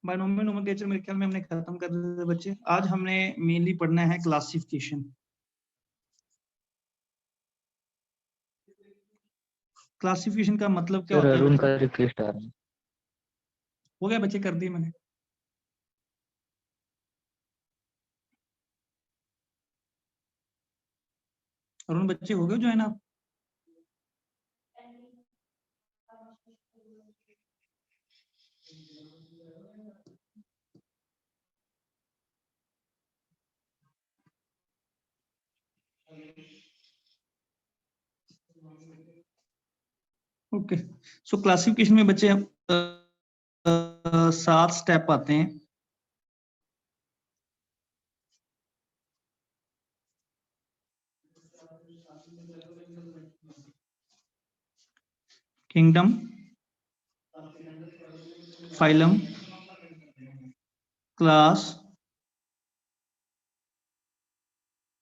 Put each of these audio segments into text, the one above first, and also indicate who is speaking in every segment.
Speaker 1: Binomial nomenclature मेरे ख्याल में हमने खत्म कर दिया था बच्चे। आज हमने मेनली पढ़ना है क्लासिफिकेशन। क्लासिफिकेशन का मतलब क्या
Speaker 2: सर
Speaker 1: होता है
Speaker 2: अरुण
Speaker 1: बच्चे?
Speaker 2: का रिक्वेस्ट आ रहा है।
Speaker 1: हो गया बच्चे, कर दिए मैंने। अरुण बच्चे हो गए जो है ना? ओके, सो क्लासिफिकेशन में बच्चे 7 स्टेप आते हैं। Kingdom, phylum, class,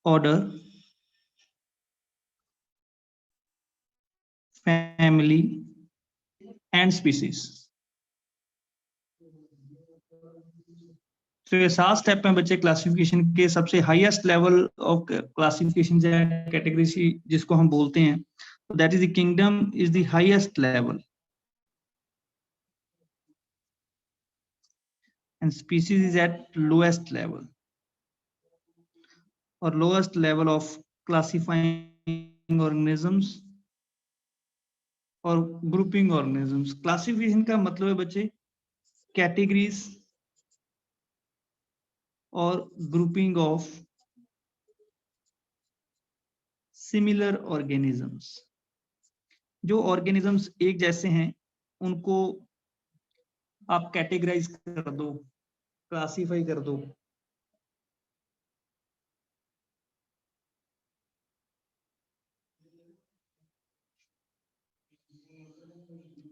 Speaker 1: order, family and species. तो ये 7 स्टेप हैं बच्चे क्लासिफिकेशन के। सबसे highest level of classification category जिसको हम बोलते हैं, that is the kingdom is the highest level and species is at lowest level or lowest level of classifying organisms और grouping organisms। classification का मतलब है बच्चे categories और grouping of similar organisms। जो organisms एक जैसे हैं उनको आप कैटेगराइज कर दो, क्लासीफाई कर दो।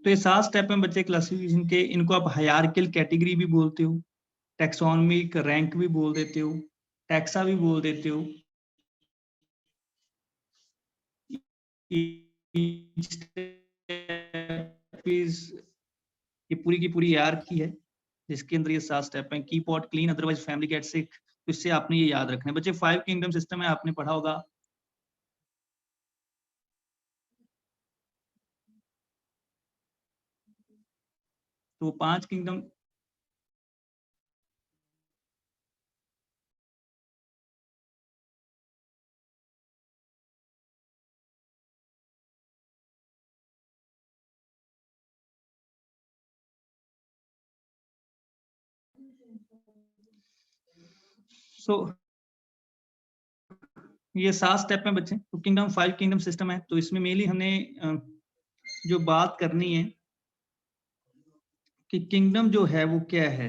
Speaker 1: तो ये 7 स्टेप हैं बच्चे क्लासिफिकेशन के। इनको आप हायरार्किकल कैटेगरी भी बोलते हो, टैक्सोनॉमिक रैंक भी बोल देते हो, टैक्सा भी बोल देते हो। ये पूरी की पूरी हायरार्की है जिसके अंदर ये 7 स्टेप हैं। Keep pot clean otherwise family get sick. तो इससे आपने ये याद रखना है बच्चे। 5 किंगडम सिस्टम है, आपने पढ़ा होगा। तो 5 किंगडम सो ये 7 स्टेप हैं बच्चे। तो किंगडम 5 किंगडम सिस्टम है। तो इसमें मेनली हमने जो बात करनी है कि किंगडम जो है वो क्या है।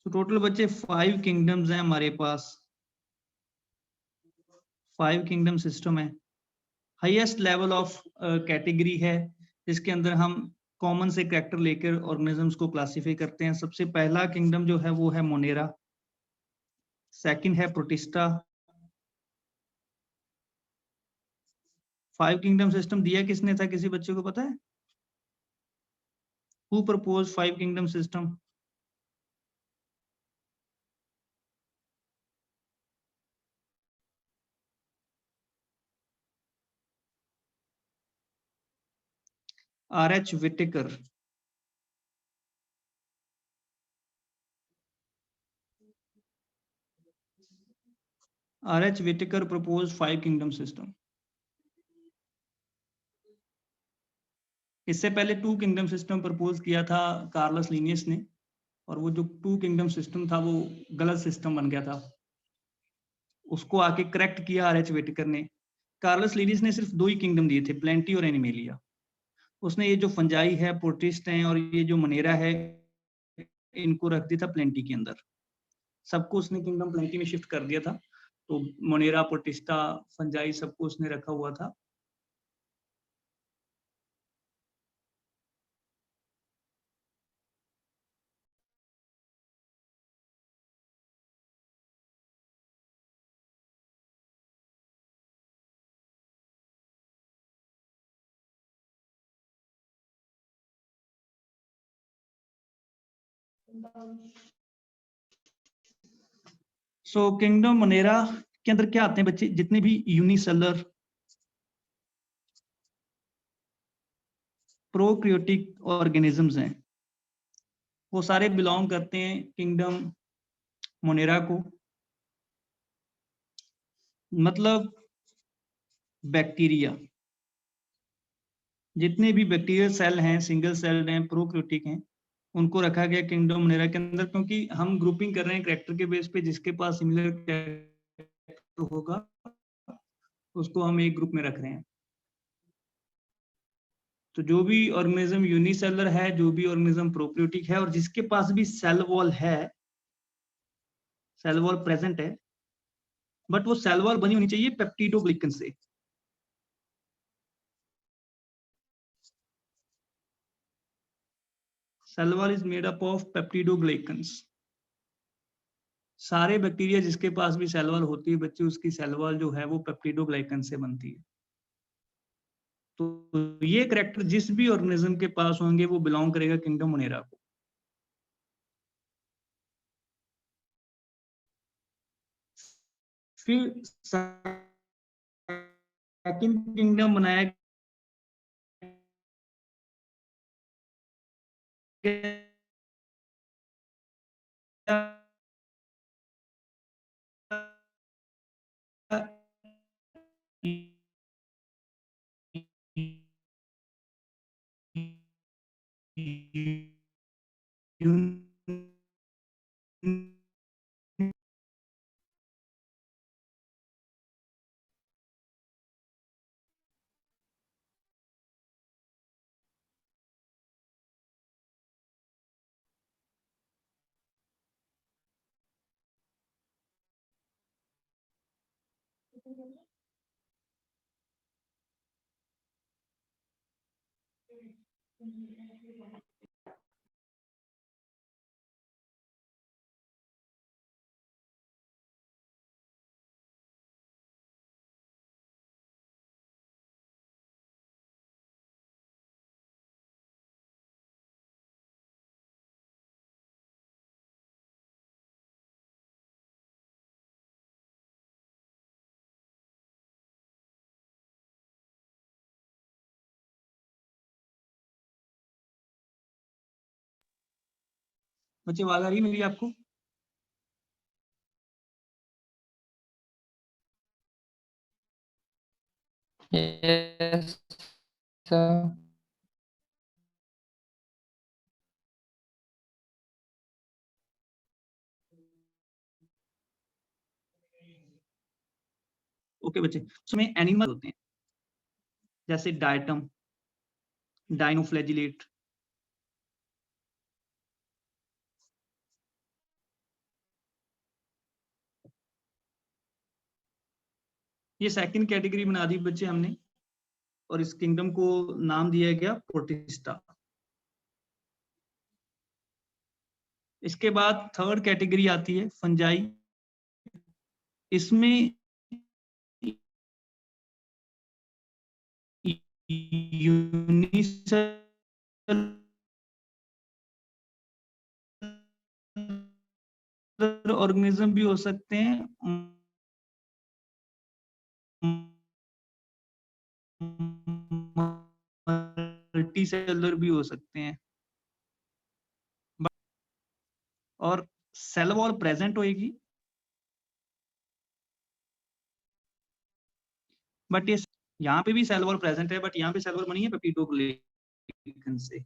Speaker 1: तो टोटल बच्चे 5 किंगडम्स हैं हमारे पास। 5 किंगडम सिस्टम है। हाईएस्ट लेवल ऑफ कैटेगरी है जिसके अंदर हम कॉमन से कैरेक्टर लेकर ऑर्गेनिजम्स को क्लासिफाई करते हैं। सबसे पहला किंगडम जो है वो है मोनेरा, सेकंड है प्रोटिस्टा। 5 किंगडम सिस्टम दिया किसने था, किसी बच्चे को पता है? Who propose 5 kingdom system? R.H. Whittaker। R.H. Whittaker proposed 5 kingdom system। इससे पहले 2 किंगडम सिस्टम प्रपोज किया था कार्लस लीनियस ने, और वो जो 2 किंगडम सिस्टम था वो गलत सिस्टम बन गया था। उसको आके करेक्ट किया आर.एच. व्हिटेकर ने। कार्लस लीनियस ने सिर्फ 2 ही किंगडम दिए थे, प्लेंटी और एनिमेलिया। उसने ये जो फंजाई है, प्रोटिस्ट हैं और ये जो मनेरा है, इनको रख दिया था प्लेंटी के अंदर। सबको उसने किंगडम प्लेंटी में शिफ्ट कर दिया था। तो मोनेरा, प्रोटिस्टा, फंजाई सबको उसने रखा हुआ था। सो किंगडम मोनेरा के अंदर क्या आते हैं बच्चे, जितने भी यूनिसेलर प्रोक्रियोटिक ऑर्गेनिजम्स हैं वो सारे बिलोंग करते हैं किंगडम मोनेरा को। मतलब बैक्टीरिया, जितने भी बैक्टीरियल सेल हैं, सिंगल सेल हैं, प्रोक्रियोटिक हैं, उनको रखा गया किंगडम मोनेरा के अंदर, क्योंकि हम ग्रुपिंग कर रहे हैं कैरेक्टर के बेस पे, जिसके पास सिमिलर कैरेक्टर होगा उसको हम एक ग्रुप में रख रहे हैं। तो जो भी ऑर्गेनिज्म यूनिसेलर है, जो भी ऑर्गेनिज्म प्रोक्रियोटिक है और जिसके पास भी सेल वॉल है, सेल वॉल प्रेजेंट है, बट वो सेल वॉल बनी होनी चाहिए पेप्टिडोग्लिकन से। Cell wall is made up of peptidoglycans. सारे बैक्टीरिया जिसके पास भी सेल वॉल होती है बच्चे, उसकी सेल वॉल जो है वो पेप्टिडोग्लाइकन से बनती है। तो ये कैरेक्टर जिस भी ऑर्गेनिज्म के पास होंगे वो बिलोंग करेगा किंगडम मोनेरा को। फिर सेकंड किंगडम बनाया बच्चे, आवाज आ रही है मेरी आपको?
Speaker 2: Yes, sir.
Speaker 1: ओके बच्चे, उसमें एनिमल होते हैं जैसे डायटम, डाइनोफ्लैजिलेट, ये सेकंड कैटेगरी बना दी बच्चे हमने, और इस किंगडम को नाम दिया गया प्रोटिस्टा। इसके बाद थर्ड कैटेगरी आती है फंजाई। इसमें यूनिसेलुलर ऑर्गेनिज्म भी हो सकते हैं, मल्टी सेलुलर भी हो सकते हैं, और सेल वॉल प्रेजेंट होएगी, बट ये यहाँ पे भी सेल वॉल प्रेजेंट है, बट यहाँ पे सेल वॉल बनी है पेप्टिडोग्लाइकन से,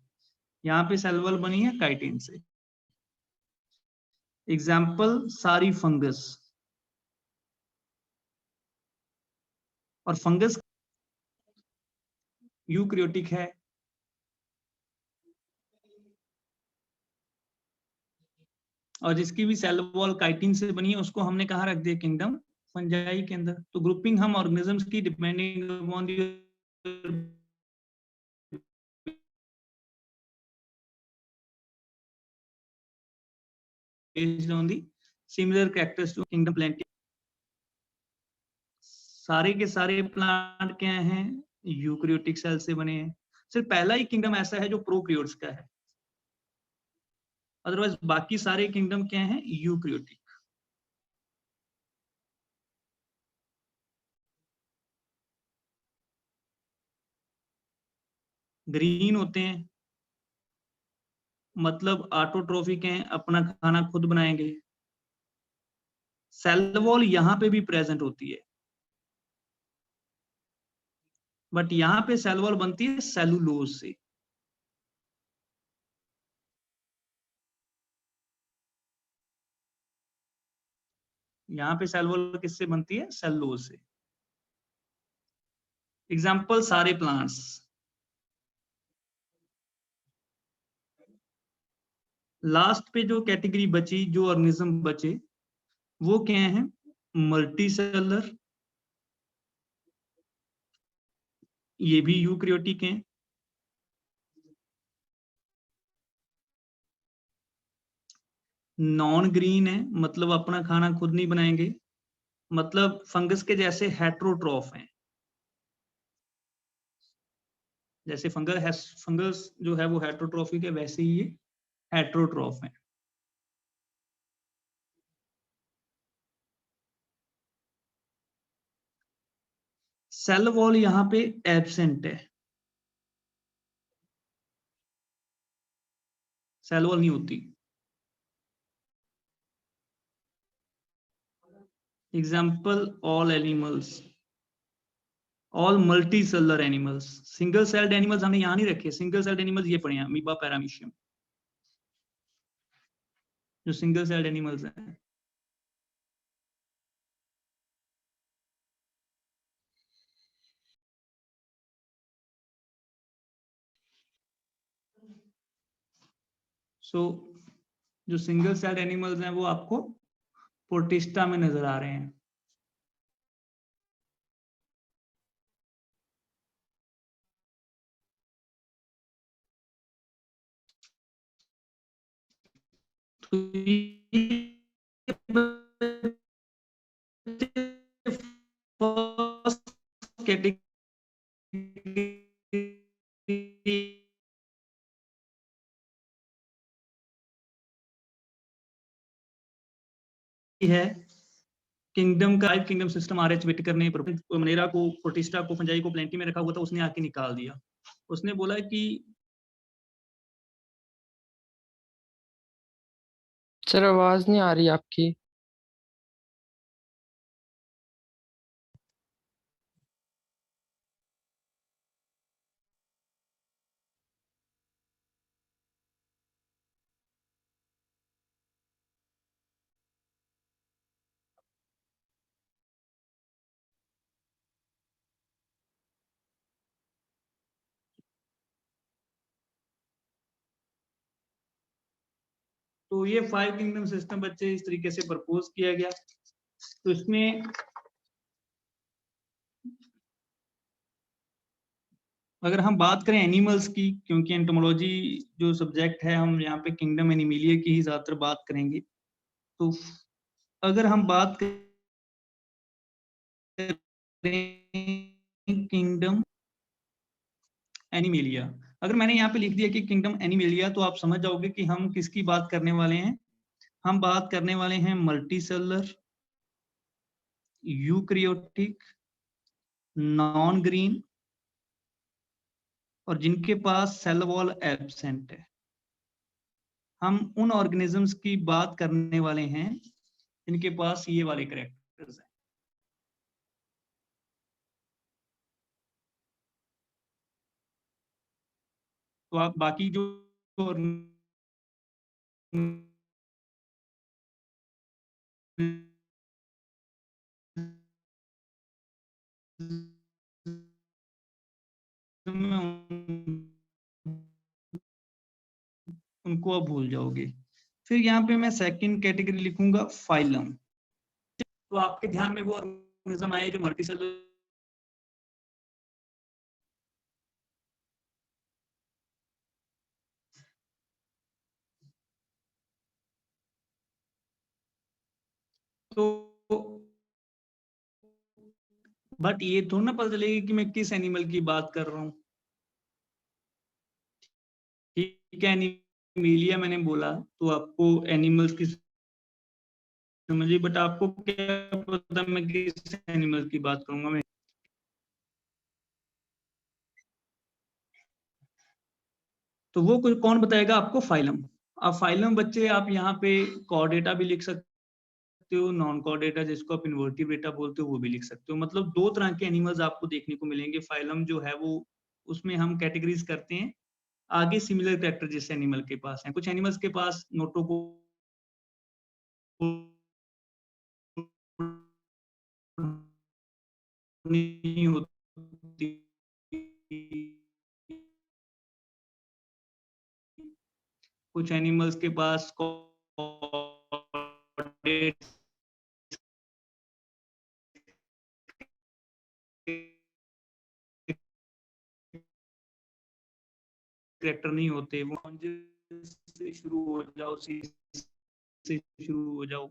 Speaker 1: यहाँ पे सेल वॉल बनी है काइटिन से। एग्जाम्पल सारी फंगस, और फंगस यूकैरियोटिक है, और जिसकी भी सेल वॉल काइटिन से बनी है उसको हमने कहाँ रख दिया, किंगडम फंजाई के अंदर। तो ग्रुपिंग हम ऑर्गेनिजम्स की depending upon based on the similar characters to kingdom plant। सारे के सारे प्लांट क्या हैं, यूकैरियोटिक सेल से बने हैं। सिर्फ पहला ही किंगडम ऐसा है जो प्रोकैरियोट्स का है। अदरवाइज बाकी सारे किंगडम क्या हैं, यूक्रियोटिक। ग्रीन होते हैं मतलब ऑटोट्रोफिक हैं, अपना खाना खुद बनाएंगे। सेल वॉल यहाँ पे भी प्रेजेंट होती है, बट यहाँ पे सेल वॉल बनती है सेलुलोज से। यहाँ पे सेल वॉल किससे बनती है, सेलुलोज से। एग्जाम्पल सारे प्लांट्स। लास्ट पे जो कैटेगरी बची, जो ऑर्गेनिज्म बचे, वो क्या है, मल्टी सेलर, ये भी यूक्रियोटिक हैं। नॉन ग्रीन है मतलब अपना खाना खुद नहीं बनाएंगे, मतलब फंगस के जैसे हेट्रोट्रॉफ हैं। जैसे फंगस जो है वो हेट्रोट्रॉफिक है, वैसे ही ये हेट्रोट्रॉफ है। सेल वॉल यहाँ पे एब्सेंट है, सेल वॉल नहीं होती। Example all animals, all multi cellular animals. Single celled animals हमने यहाँ नहीं रखे, सिंगल सेल्ड एनिमल्स ये पढ़े हैं, अमीबा, पैरामीशियम, जो सिंगल सेल्ड एनिमल्स हैं। सो जो सिंगल सेल्ड एनिमल्स हैं वो आपको प्रोटिस्टा में नजर आ रहे हैं। तो फर्स्ट कैटेगरी है किंगडम का। किंगडम सिस्टम आरएच विटेकर ने मनेरा को, प्रोटिस्टा को, फंजाई को प्लेंटी में रखा हुआ था, उसने आके निकाल दिया। उसने बोला कि
Speaker 2: सर आवाज नहीं आ रही आपकी।
Speaker 1: तो ये 5 किंगडम सिस्टम बच्चे इस तरीके से प्रपोज किया गया। तो इसमें अगर हम बात करें एनिमल्स की, क्योंकि एंटोमोलॉजी जो सब्जेक्ट है, हम यहाँ पे किंगडम एनिमिलिया की ही ज्यादातर बात करेंगे। तो अगर हम बात करें किंगडम एनिमिलिया, अगर मैंने यहाँ पे लिख दिया कि किंगडम एनिमिलिया, तो आप समझ जाओगे कि हम किसकी बात करने वाले हैं। हम बात करने वाले हैं multi cellular, eukaryotic, non green, और जिनके पास सेल वॉल एब्सेंट है। हम उन ऑर्गेनिजम्स की बात करने वाले हैं जिनके पास ये वाले कैरेक्टर्स हैं। तो आप बाकी जो उनको आप भूल जाओगे। फिर यहाँ पे मैं सेकंड कैटेगरी लिखूंगा फाइलम। तो आपके ध्यान में वो ऑर्गेनिज्म आए जो मल्टीसेलुलर, तो बट ये थोड़ा ना पता चलेगा कि मैं किस एनिमल की बात कर रहा हूँ। ठीक है, एनिमलिया मैंने बोला तो आपको एनिमल्स की समझिए, बट आपको क्या पता मैं किस एनिमल की बात करूंगा। मैं तो वो कौन बताएगा आपको? फाइलम। अब फाइलम बच्चे आप यहाँ पे कॉर्डेटा भी लिख सकते हो, नॉन कॉर्डेटा जिसको आप इन्वर्टिब्रेटा बोलते हो वो भी लिख सकते हो। मतलब दो तरह के एनिमल्स आपको देखने को मिलेंगे। फाइलम जो है वो उसमें हम कैटेगरीज करते हैं आगे सिमिलर कैरेक्टर जिस एनिमल के पास है। कुछ एनिमल्स के पास नोटोको नहीं होती, कुछ एनिमल्स के पास कैरेक्टर नहीं होते। वो से शुरू हो जाओ, सी से शुरू हो जाओ।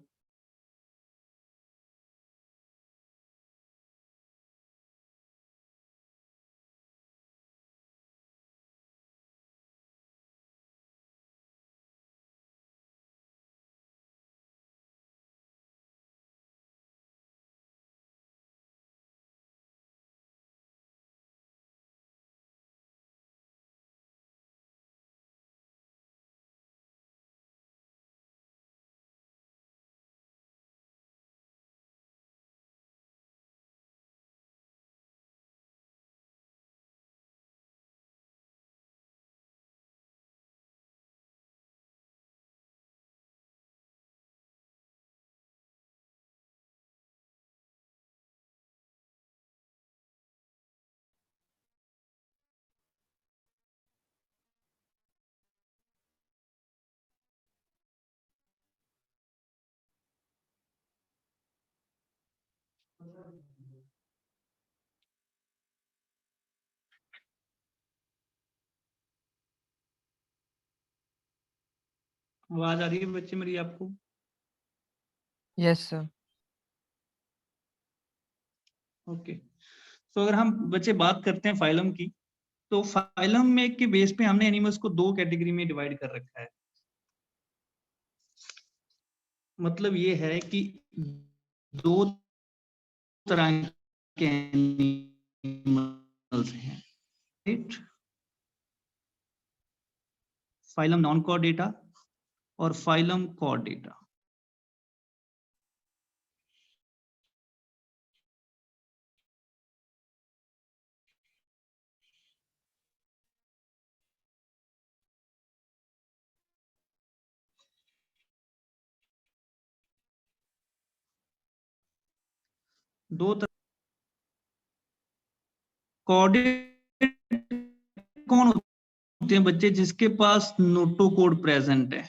Speaker 1: आवाज आ रही है बच्चे मेरी आपको?
Speaker 2: Yes sir.
Speaker 1: ओके। तो अगर हम बच्चे बात करते हैं फाइलम की, तो फाइलम में के बेस पे हमने एनिमल्स को दो कैटेगरी में डिवाइड कर रखा है। मतलब ये है कि दो तरह के एनिमल्स हैं, राइट? फाइलम नॉन कॉर्डेटा और फाइलम कॉर्डेटा। दो तरह कॉर्डेट कौन होते हैं बच्चे? जिसके पास नोटोकोड प्रेजेंट है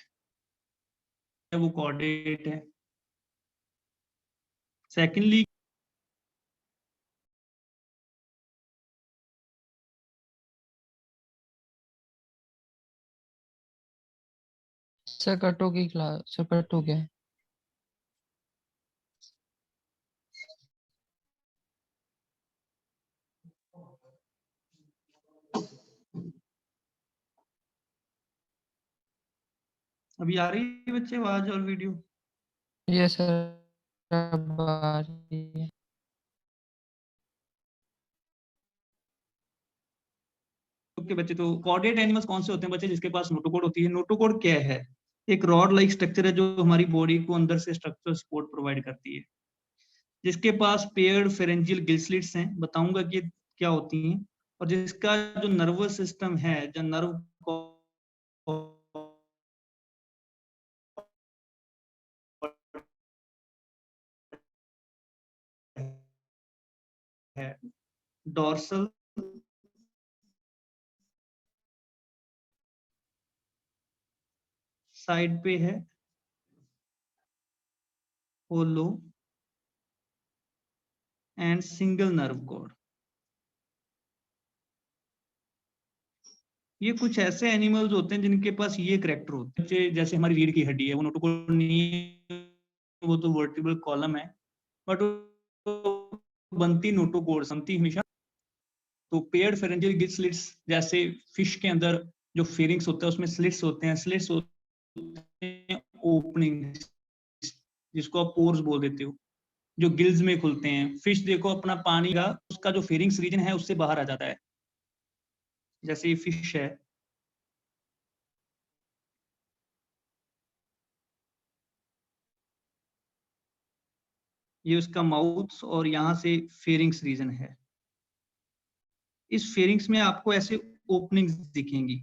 Speaker 1: वो कॉर्डेट है। सेकेंडली
Speaker 2: सर कट हो गई क्लास, सर कट हो गया।
Speaker 1: अभी आ रही है बच्चे आवाज और वीडियो?
Speaker 2: यस सर, अब आ रही है।
Speaker 1: ओके बच्चे, तो कॉर्डेट एनिमल्स कौन से होते हैं बच्चे? जिसके पास नोटोकोड होती है। नोटोकोड क्या है? एक रॉड लाइक स्ट्रक्चर है जो हमारी बॉडी को अंदर से स्ट्रक्चर सपोर्ट प्रोवाइड करती है। जिसके पास पेयर्ड फेरेंजियल गिल स्लिट्स हैं, बताऊंगा कि क्या होती हैं। और जिसका जो नर्वस सिस्टम है, जो नर्व है डॉर्सल साइड पे है, होलो एंड सिंगल नर्व कॉर्ड। ये कुछ ऐसे एनिमल्स होते हैं जिनके पास ये करेक्टर होते हैं। जैसे हमारी रीढ़ की हड्डी है, वो नोटोकोड नहीं है, वो तो वर्टिब्रल कॉलम है, बट बनती नोटोकोड बनती हमेशा। तो पेयर्ड फेरेंजियल गिल स्लिट्स जैसे फिश के अंदर जो फेरिंग्स होता है उसमें स्लिट्स होते हैं, स्लिट्स होते हैं ओपनिंग, जिसको आप पोर्स बोल देते हो, जो गिल्स में खुलते हैं। फिश देखो अपना पानी का उसका जो फेरिंग्स रीजन है उससे बाहर आ जाता है, जैसे ये फिश है, ये उसका माउथ और यहाँ से फेरिंग्स रीजन है। इस फेरिंग्स में आपको ऐसे ओपनिंग्स दिखेंगी,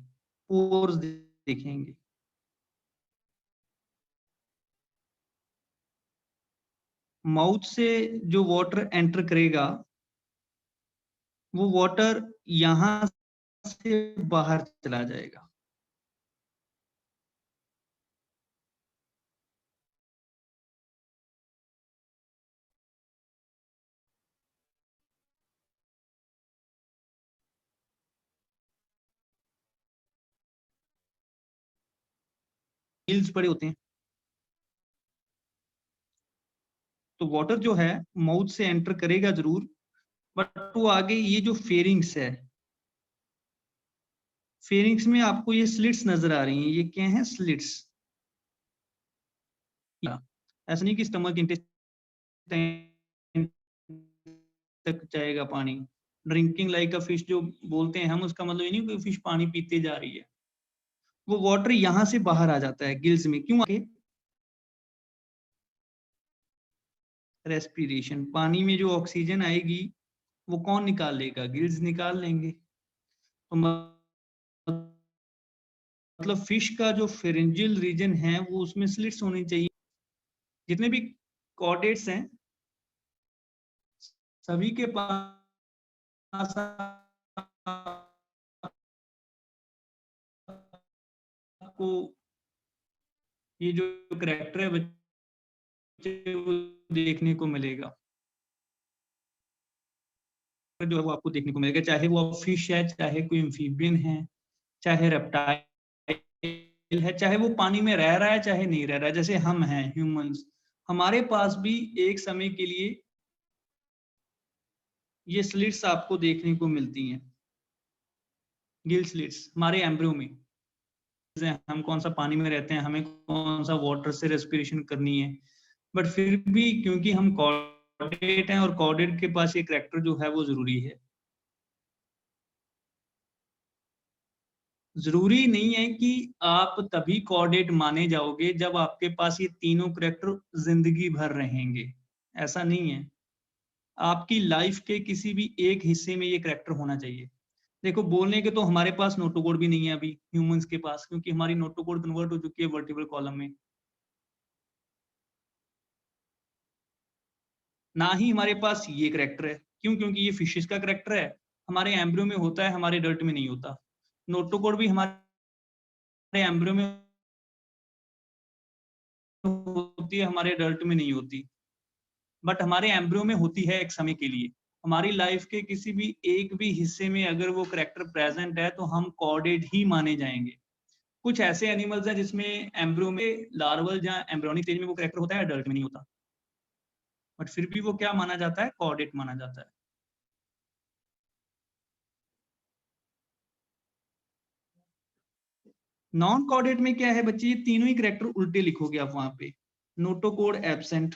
Speaker 1: पोर्स दिखेंगे। माउथ से जो वाटर एंटर करेगा वो वाटर यहां से बाहर चला जाएगा। गिल्स बड़े होते हैं, तो वाटर जो है माउथ से एंटर करेगा जरूर, बट वो आगे ये जो फेरिंग्स है, फेरिंग्स में आपको ये स्लिट्स नजर आ रही हैं, ये क्या है? स्लिट्स। ऐसा नहीं कि स्टमक इंटेस्टाइन तक जाएगा पानी। ड्रिंकिंग लाइक अ फिश जो बोलते हैं हम, उसका मतलब ये नहीं कि फिश पानी पीते जा रही है, वो वाटर यहां से बाहर आ जाता है गिल्स में। क्यों? आगे रेस्पिरेशन, पानी में जो ऑक्सीजन आएगी वो कौन निकाल लेगा? गिल्स निकाल लेंगे। तो मतलब फिश का जो फेरेंजियल रीजन है वो उसमें स्लिट्स होनी चाहिए। जितने भी कॉर्डेट्स हैं सभी के पास आपको ये जो करेक्टर है बच्चे वो देखने को मिलेगा, जो है वो आपको देखने को मिलेगा, चाहे वो फिश है, चाहे कोई एम्फीबियन है, चाहे रेप्टाइल है, चाहे वो पानी में रह रहा है चाहे नहीं रह रहा है। जैसे हम हैं ह्यूमंस, हमारे पास भी एक समय के लिए ये स्लिट्स आपको देखने को मिलती हैं, गिल स्लिट्स हमारे एम्ब्रियो में। हम कौन सा पानी में रहते हैं, हमें कौन सा वाटर से रेस्पिरेशन करनी है, बट फिर भी क्योंकि हम कॉर्डेट हैं और कॉर्डेट के पास ये करैक्टर जो है वो जरूरी है। जरूरी नहीं है कि आप तभी कॉर्डेट माने जाओगे जब आपके पास ये तीनों करैक्टर जिंदगी भर रहेंगे, ऐसा नहीं है। आपकी लाइफ के किसी भी एक हिस्से में ये करैक्टर होना चाहिए। देखो बोलने के तो हमारे पास नोटोकोड भी नहीं है अभी ह्यूमंस के पास, क्योंकि हमारी नोटोकोड कन्वर्ट हो चुकी है वर्टिब्रल कॉलम में। ना ही हमारे पास ये करैक्टर है। क्यों? क्योंकि ये फिशेस का करैक्टर है, हमारे एम्ब्रियो में होता है, हमारे डर्ट में नहीं होता। नोटोकोड भी हमारे एम्ब्रियो में होती है, हमारे डर्ट में नहीं होती, बट हमारे एम्ब्रियो में होती है एक समय के लिए। हमारी लाइफ के किसी भी एक भी हिस्से में अगर वो करैक्टर प्रेजेंट है तो हम कॉर्डेड ही माने जाएंगे। कुछ ऐसे एनिमल्स हैं जिसमें एम्ब्रियो में लार्वल या एम्ब्रियोनिक स्टेज में वो करैक्टर होता है, डर्ट में नहीं होता, बट फिर भी वो क्या माना जाता है? कॉर्डेट माना जाता है। नॉन कॉर्डेट में क्या है बच्चे? ये तीनों ही करैक्टर उल्टे लिखोगे आप वहां पे। नोटोकोड एब्सेंट,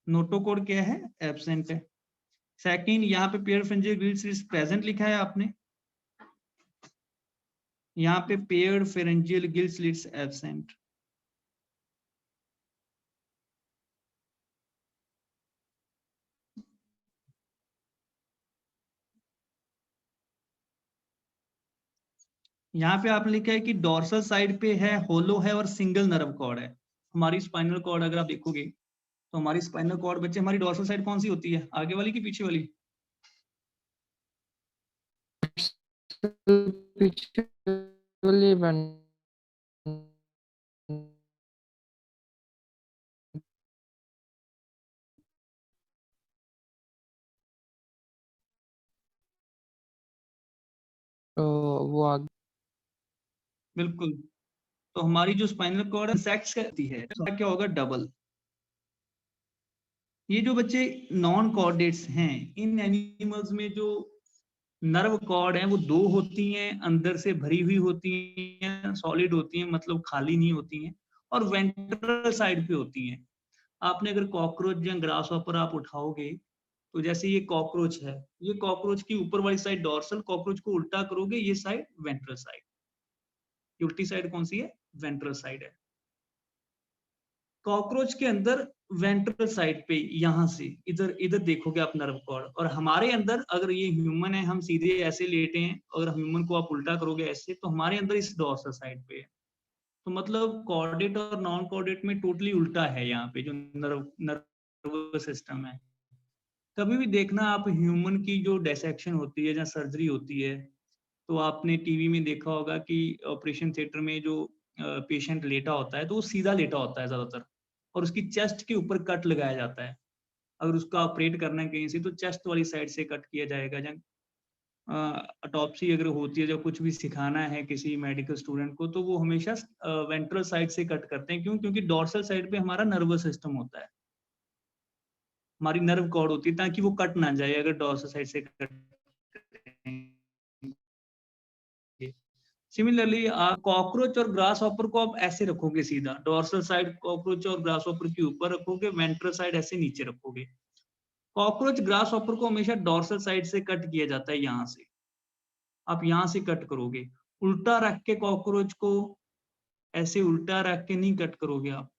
Speaker 1: नोटोकोड क्या है? एब्सेंट है। सेकंड, यहाँ पे pair pharyngeal gill slits present लिखा है आपने, यहाँ पे paired pharyngeal gill slits absent. यहाँ पे आपने लिखा है कि डोर्सल साइड पे है, होलो है और सिंगल नर्व कॉर्ड है। हमारी स्पाइनल कॉर्ड अगर आप देखोगे तो हमारी स्पाइनल कॉर्ड बच्चे, हमारी डोर्सल साइड कौन सी होती है? आगे वाली कि पीछे वाली?
Speaker 2: पीछे वाली बन तो वो आगे
Speaker 1: बिल्कुल। तो हमारी जो स्पाइनल कॉर्ड है इंसेक्ट्स कहती है, तो क्या होगा? डबल। ये जो बच्चे नॉन कॉर्डेट्स हैं, इन एनिमल्स में जो नर्व कॉर्ड है वो 2 होती हैं, अंदर से भरी हुई होती हैं, सॉलिड होती हैं, मतलब खाली नहीं होती हैं, और वेंट्रल साइड पे होती हैं। आपने अगर कॉकरोच या ग्रास हॉपर आप उठाओगे, तो जैसे ये कॉकरोच है, ये कॉकरोच की ऊपर वाली साइड डॉर्सल, कॉकरोच को उल्टा करोगे ये साइड वेंट्रल साइड, ये उल्टी साइड कौन सी है? वेंट्रल साइड है। कॉकरोच के अंदर वेंट्रल साइड पे यहाँ से इधर इधर देखोगे आप नर्व कॉर्ड, और हमारे अंदर अगर ये ह्यूमन है, हम सीधे ऐसे लेटे हैं, अगर ह्यूमन को आप उल्टा करोगे ऐसे, तो हमारे अंदर इस डॉर्सल साइड पे है। तो मतलब कॉर्डेट और नॉन कॉर्डेट में टोटली उल्टा है यहाँ पे जो नर्व नर्व सिस्टम है। कभी भी देखना आप ह्यूमन की जो डिसेक्शन होती है या सर्जरी होती है, तो आपने टीवी में देखा होगा कि ऑपरेशन थिएटर में जो पेशेंट लेटा होता है तो वो सीधा लेटा होता है ज्यादातर, और उसकी चेस्ट के ऊपर कट लगाया जाता है। अगर उसका ऑपरेट करना है कहीं से तो चेस्ट वाली साइड से कट किया जाएगा। जब ऑटोप्सी अगर होती है, जब कुछ भी सिखाना है किसी मेडिकल स्टूडेंट को, तो वो हमेशा वेंट्रल साइड से कट करते हैं। क्यों? क्योंकि डोर्सल साइड पे हमारा नर्वस सिस्टम होता है, हमारी नर्व कॉर्ड होती है, ताकि वो कट ना जाए अगर डोर्सल साइड से कट करेंगे। सिमिलरली आप कॉकरोच और ग्रास हॉपर को आप ऐसे रखोगे सीधा, डोर्सल साइड कॉकरोच और ग्रास हॉपर के ऊपर रखोगे, वेंट्रल साइड ऐसे नीचे रखोगे। कॉकरोच ग्रास हॉपर को हमेशा डोर्सल साइड से कट किया जाता है, यहाँ से आप यहाँ से कट करोगे। उल्टा रख के कॉकरोच को ऐसे उल्टा रख के नहीं कट करोगे आप।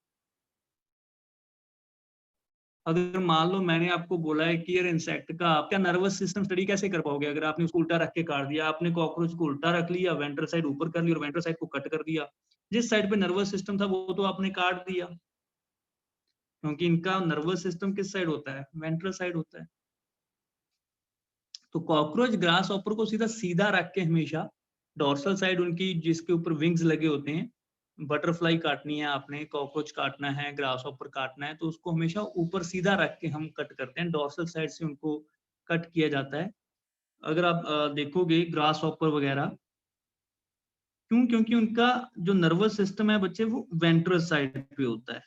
Speaker 1: अगर मान लो मैंने आपको बोला है कि यार इंसेक्ट का आपका नर्वस सिस्टम स्टडी कैसे कर पाओगे अगर आपने उसको उल्टा रख के काट दिया? आपने कॉकरोच को उल्टा रख लिया, वेंट्रल साइड ऊपर कर ली और वेंट्रल साइड को कट कर दिया, जिस साइड पे नर्वस सिस्टम था वो तो आपने काट दिया, क्योंकि इनका नर्वस सिस्टम किस साइड होता है? वेंट्रल साइड होता है। तो कॉकरोच ग्रास हॉपर को सीधा सीधा रख के हमेशा डोर्सल साइड उनकी जिसके ऊपर विंग्स लगे होते हैं, बटरफ्लाई काटनी है आपने, कॉकरोच काटना है, ग्रास हॉपर काटना है, तो उसको हमेशा ऊपर सीधा रख के हम कट करते हैं, डोर्सल साइड से उनको कट किया जाता है। अगर आप देखोगे ग्रास हॉपर वगैरह, क्यों? क्योंकि उनका जो नर्वस सिस्टम है बच्चे वो वेंट्रल साइड पे होता है।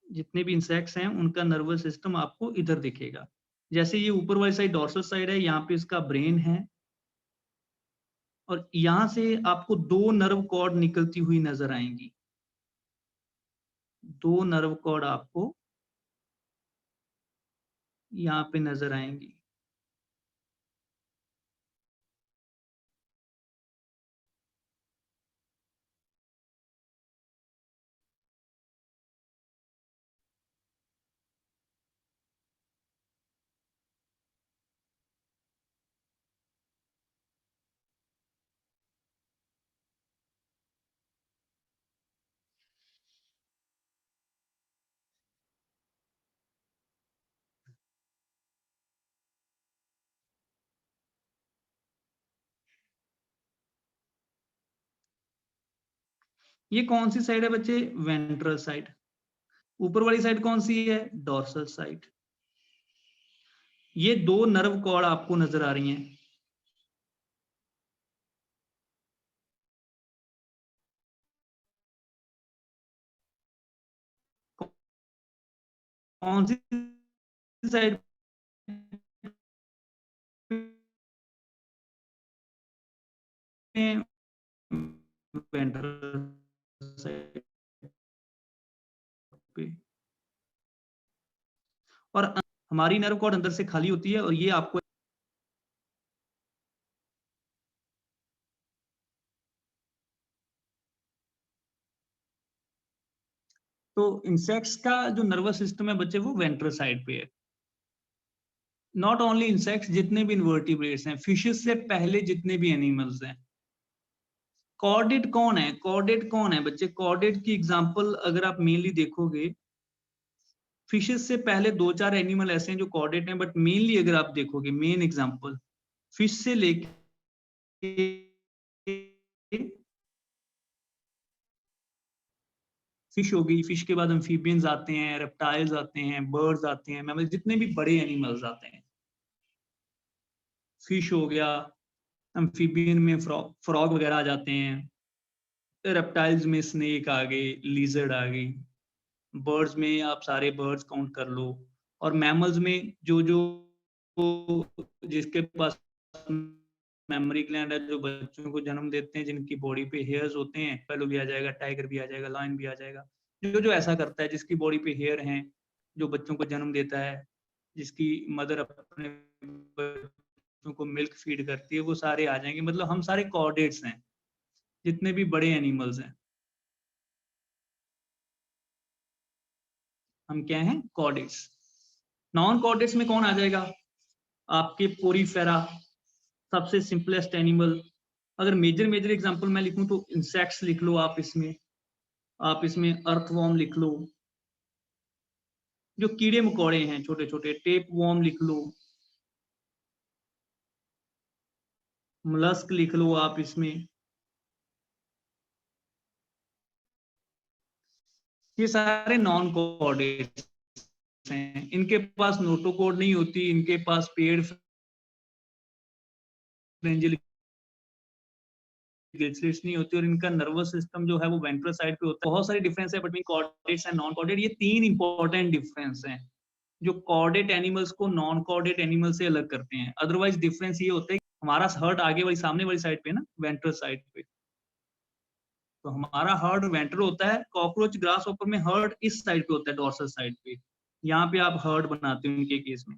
Speaker 1: जितने भी इंसेक्ट्स हैं उनका नर्वस सिस्टम आपको इधर दिखेगा। जैसे ये ऊपर वाली साइड डोर्सल साइड है, यहाँ पे इसका ब्रेन है, और यहाँ से आपको 2 नर्व कॉर्ड निकलती हुई नजर आएंगी। 2 नर्व कॉर्ड आपको यहाँ पे नजर आएंगी। ये कौन सी साइड है बच्चे? Ventral side. ऊपर वाली साइड कौन सी है? Dorsal side. ये 2 नर्व कॉर्ड आपको नजर आ रही हैं। कौन सी साइड? वेंट्रल साइड पे। और हमारी नर्व कॉर्ड अंदर से खाली होती है, और ये आपको तो इंसेक्ट्स का जो नर्वस सिस्टम है बच्चे वो वेंट्रल साइड पे है। नॉट ओनली इंसेक्ट्स, जितने भी इन्वर्टिब्रेट्स हैं, फिशेस से पहले जितने भी एनिमल्स हैं। कॉर्डेट कौन है? कॉर्डेट कौन है बच्चे? कॉर्डेट की एग्जांपल अगर आप मेनली देखोगे, फिशेस से पहले 2-4 एनिमल ऐसे हैं जो कॉर्डेट हैं, बट मेनली अगर आप देखोगे मेन एग्जांपल फिश से लेके फिश होगी, फिश के बाद अम्फीबियंस आते हैं, रेप्टाइल्स आते हैं, बर्ड्स आते हैं, मैमल, जितने भी बड़े एनिमल्स आते हैं। फिश हो गया, अम्फीबियन में फ्रॉग वगैरह आ जाते हैं, रेप्टाइल्स में स्नेक आ गए, लिजर्ड आ गई, बर्ड्स में आप सारे बर्ड्स काउंट कर लो, और मैमल्स में जो जो जिसके पास मेमोरी ग्लैंड है, जो बच्चों को जन्म देते हैं, जिनकी बॉडी पे हेयर्स होते हैं, पेलो भी आ जाएगा, टाइगर भी आ जाएगा, लायन भी आ जाएगा, जो जो ऐसा करता है, जिसकी बॉडी पे हेयर हैं, जो बच्चों को जन्म देता है, जिसकी मदर अपने बच्चों को मिल्क फीड करती है, वो सारे आ जाएंगे। मतलब हम सारे कॉर्डेट्स हैं, जितने भी बड़े एनिमल्स हैं, हम क्या हैं? कॉर्डेट्स। नॉन कॉर्डेट्स में कौन आ जाएगा? आपके पोरीफेरा, सबसे सिंपलेस्ट एनिमल। अगर मेजर मेजर एग्जांपल मैं लिखूं तो इंसेक्ट्स लिख लो आप इसमें, अर्थवॉर्म लिख लो, जो कीड़े मकोड़े हैं छोटे छोटे, टेप वॉर्म लिख लो, मोलस्क लिख लो आप इसमें। ये सारे नॉन कॉर्डेट्स हैं, इनके पास नोटोकॉर्ड नहीं होती, इनके पास पेड़ फ्रेंजिल गिल्स्लिट्स नहीं होती, और इनका नर्वस सिस्टम जो है वो वेंट्रल साइड पे होता है। बहुत सारी डिफरेंस है between chordates and non chordate. ये तीन इंपॉर्टेंट डिफरेंस हैं जो कॉर्डेट एनिमल्स को नॉन कॉर्डेट एनिमल से अलग करते हैं। अदरवाइज डिफरेंस ये होता है कि हमारा हर्ट आगे वाली सामने वाली साइड पे ना, वेंट्रल साइड पे, तो हमारा हर्ट वेंट्रल होता है। कॉकरोच ग्रास ऊपर में हर्ट इस साइड पे होता है, डोर्सल साइड पे। यहाँ पे आप हर्ट बनाते हो इनके केस में।